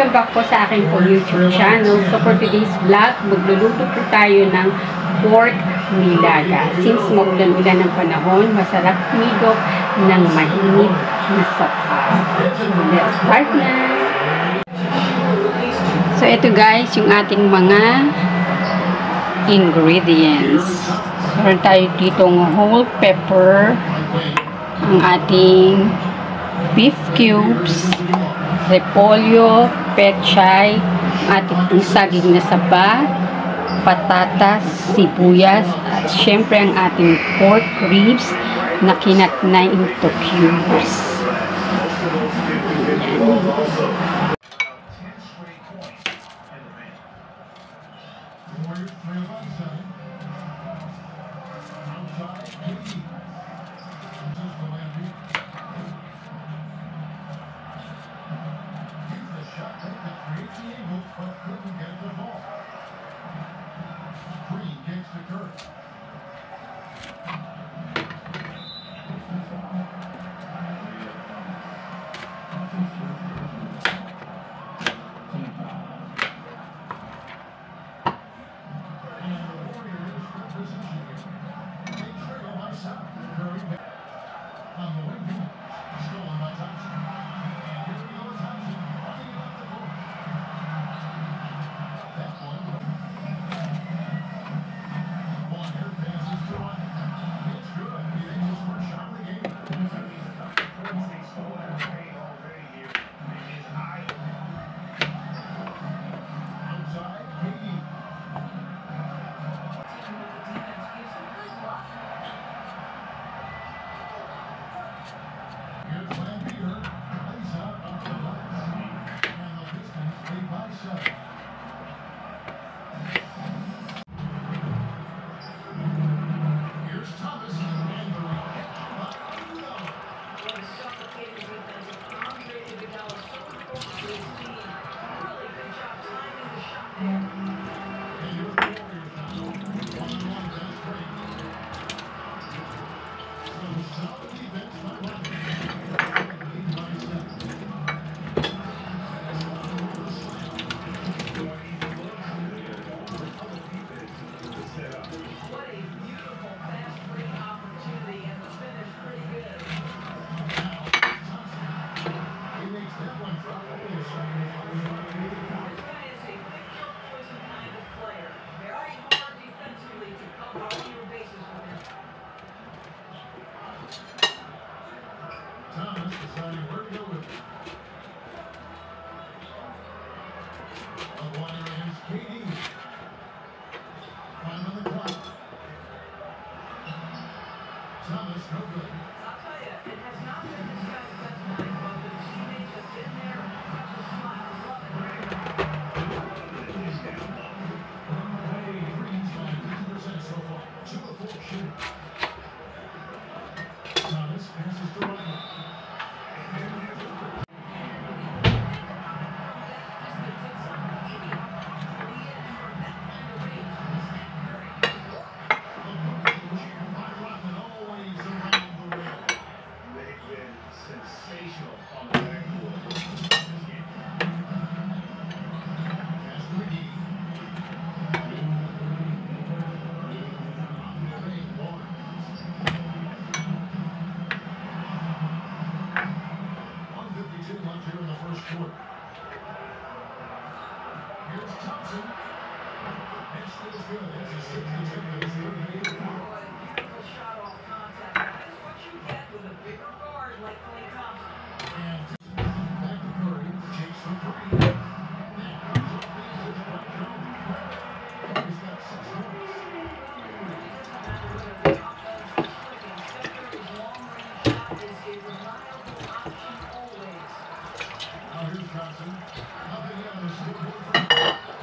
Welcome back po sa aking po YouTube channel. So for today's vlog, magluluto po tayo ng pork nilaga. Since maulan-ulan ng panahon, masarap humigop ng mainit na sabaw. Let's start na! So ito guys, yung ating mga ingredients. Meron tayo ditong whole pepper, ang ating beef cubes, repolyo, pechay, ating saging na saba, patatas, sibuyas, at syempre ang ating pork ribs na kinatnay into cubes.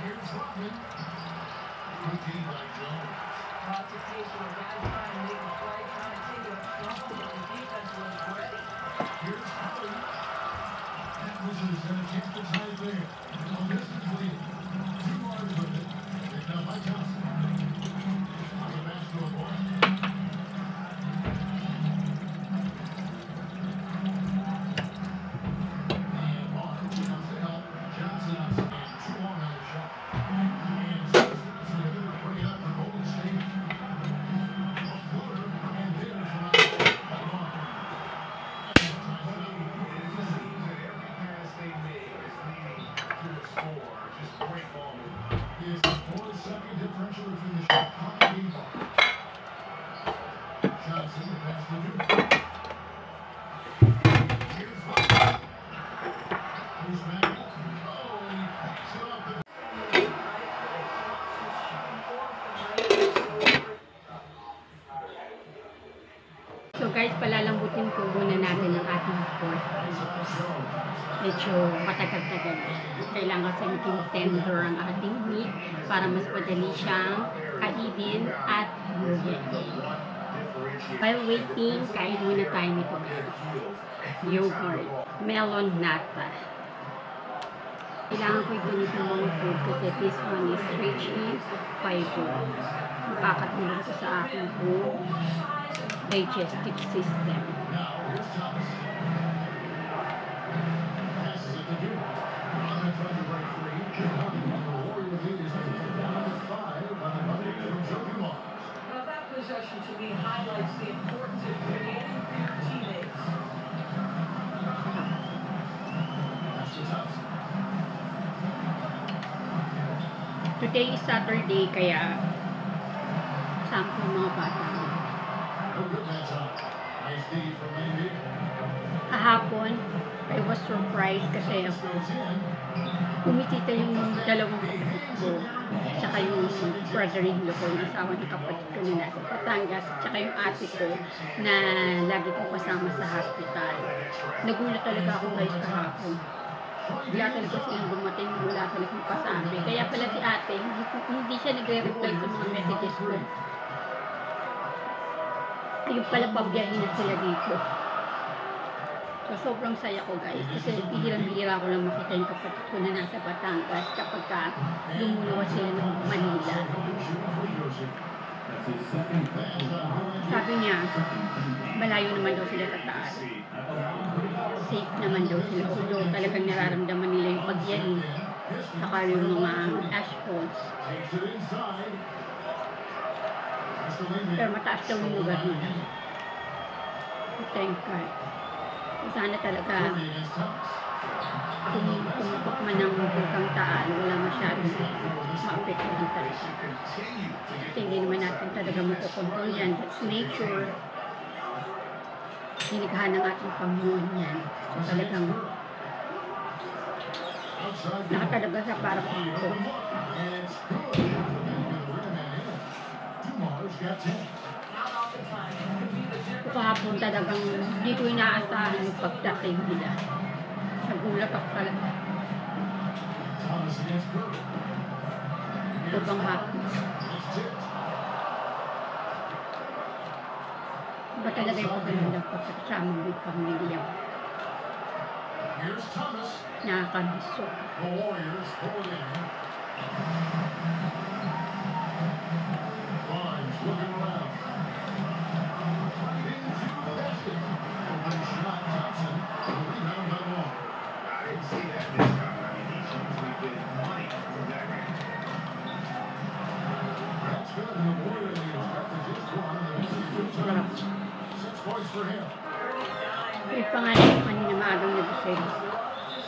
Here's Rodman. Good team by Jones. So guys, palalambutin po muna natin ang ating pork. Medyo matagal-tagal. Kailangan kasi maging tender ang ating meat para mas madali siyang kainin at luhin. While waiting, kain muna tayo nito guys. Yogurt, melon nata. Kailangan ko ito nito mga food kasi this one is rich in fiber. Makakatulong ko sa aking digestive system. That possession to me highlights the importance of creating for your teammates. Today is Saturday, kaya kasama ko mga bata. Kahapon, I was surprised kasi ako bumisita yung dalawang kapatid ko tsaka yung brother-in-law ko, yung asawa ng kapatid ko na nasa Batangas, tsaka yung ate ko na lagi ko kasama sa hospital. Nagulat talaga ako guys kahapon. Bigla talaga silang dumating, wala talagang pasabi. Kaya pala si ate, hindi siya nagre-reply sa mga messages ko. Yung pala pabiyahin na sila dito. So sobrang saya ko guys kasi bihirang-bihira ko lang makita yung kapatid ko na nasa Batangas kapag lumuluwas sila ng Manila. Sabi niya, malayo naman daw sila sa taas. Safe naman daw sila. Although talagang nararamdaman nila yung pagyan. Saka yung mga asphalt. Pero mataas daw yung lugar nila. Thank God. Sana talaga kung pumutok man ng bukang Taal, wala masyadong maapektuhan talaga. Kasi hindi naman natin talaga makukontrol yan. Let's make sure hilighan ng ating Panginoon yan. So talagang nakatalaga sa para pumutok. Kahapon talagang hindi ko inaasahan yung pagdating nila. Nagulat ako talaga. Sobrang happy. Ba talaga yung pagdalang pagkakasama ng pamilya? Nakakamiso. May pangalan ko kanina maagang nabusay.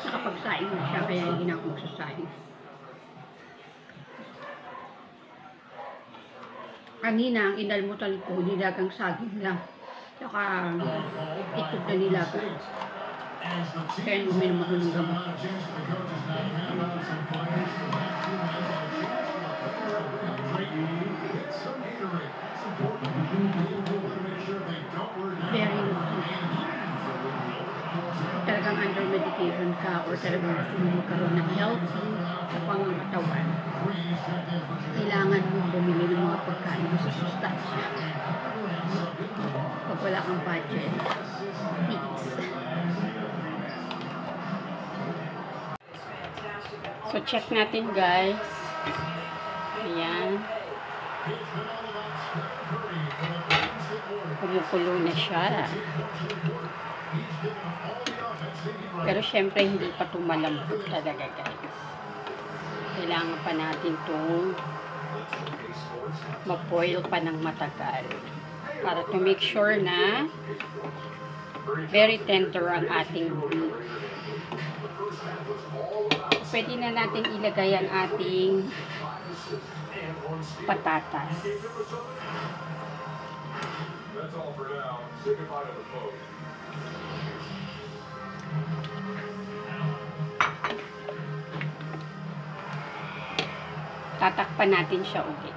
Nakapagsaing na siya kaya hindi na ako magsasaing. Kanina ang inalmutan ko, nilagang saging lang. Saka itlog na nilaga. Kaya uminom ako ng gamot. Very nutritious. Talagang under medication ka or talagang gusto mo magkaroon ng healthy sa pangangatawan, kailangan mo bumili ng mga pagkain na susustansya. Pag wala kang budget, please. So check natin guys. Ayan. Kumukulo na siya. Pero syempre hindi pa tumalambot talaga guys. Kailangan pa natin itong ma-boil pa ng matagal. Para to make sure na very tender ang ating meat. Pwede na natin ilagay ang ating patatas. That's all for now. Say goodbye to the folks. Tatakpan natin siya ulit.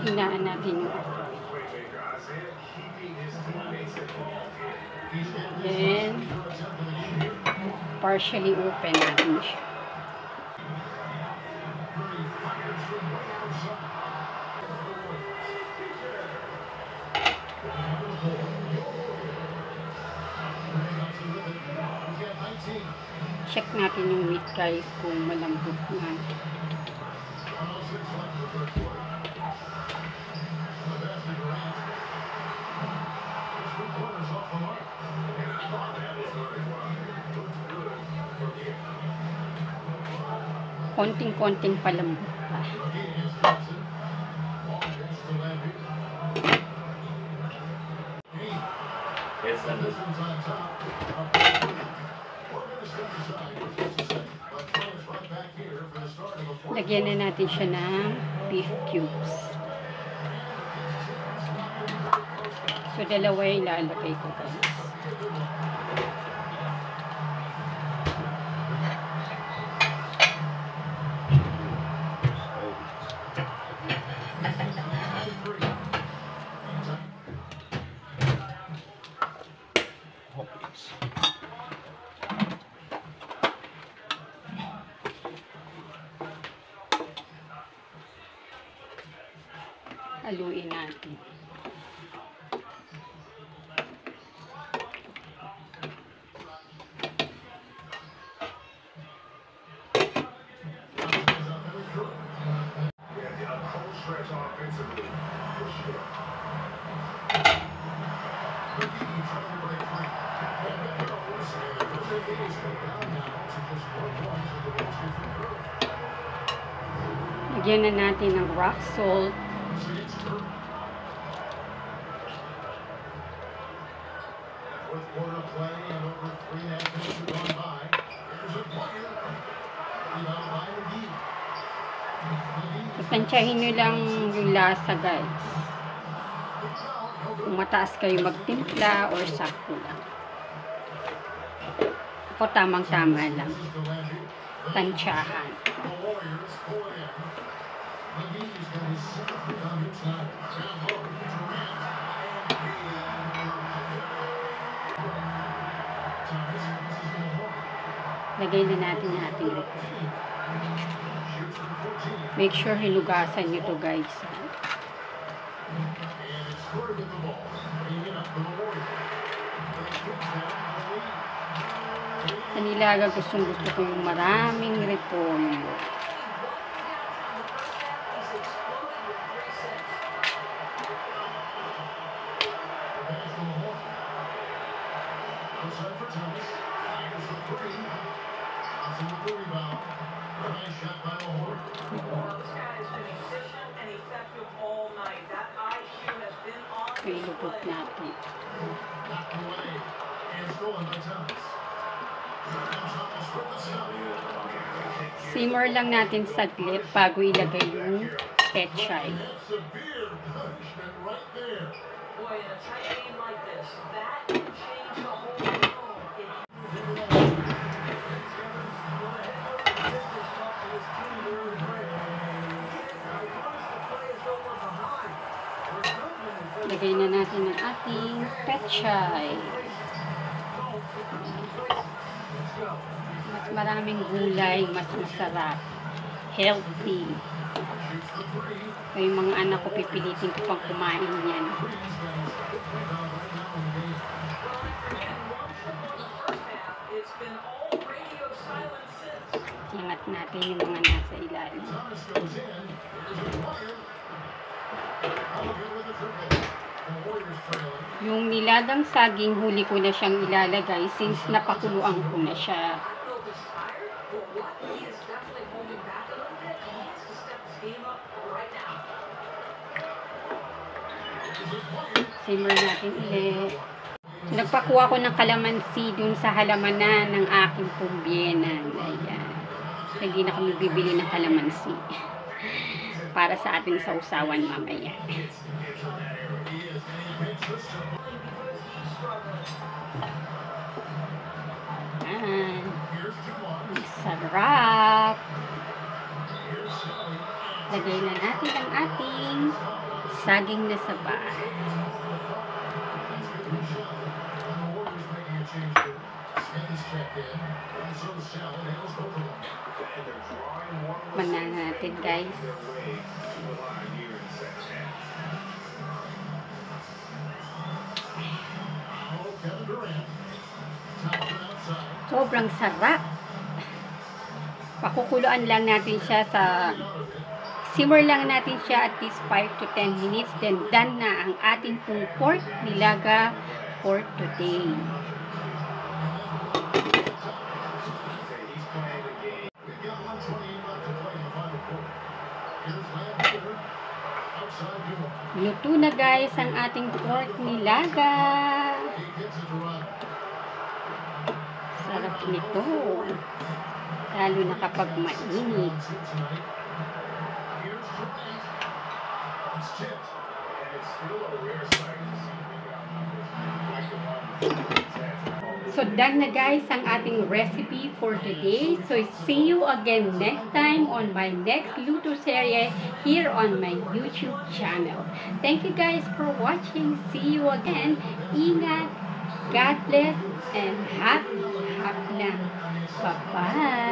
Hinaan natin yung apoy. Then, partially open natin siya. Check natin yung meat guys kung malambot na. Konting-konting palambot pa. Lagyan na natin siya ng beef cubes. So, dalawa yung ilalagay ko guys. Haluin natin. Lagyan na natin ng rock salt. Tansyahin nyo lang yung lasa guys. Kung mataas kayo magtimpla or sakto lang. Ako tamang-tama lang. Tansyahan. Lagay na natin yung ating recipe. Make sure hinugasan nyo to guys. Sa nilaga gusto ko yung maraming repolyo. So, ilubot natin. Simmer lang natin saglit bago ilagay yung pechay. Lagay na natin ang ating pechay. Mas maraming gulay, mas masarap. Healthy. So, yung mga anak ko, pipilitin ko pang kumain yan. Ingat natin yung mga nasa ilalim. Yung nilagang saging, huli ko na siyang ilalagay since napakuluan ko na siya. Simmer natin ulit. So, nagpakuha ko ng kalamansi dun sa halamanan ng aking pumbyenan. Ayan. So, hindi na kami bibili ng kalamansi. Para sa ating sausawan mamaya. Ayan. Ang sarap. Lagay na natin ang ating saging na saba. Banana natin, guys. Sobrang sarap. Pakukuluan lang natin siya sa simmer lang natin siya at least 5 to 10 minutes. Then done na ang ating pong pork nilaga for today. Luto na guys ang ating pork nilaga. Sarap nito. Lalo na kapag mainit. So done na guys ang ating recipe for today. So see you again next time on my next luto serye here on my YouTube channel. Thank you guys for watching. See you again. Ingat, God bless, and happy lang. Bye-bye.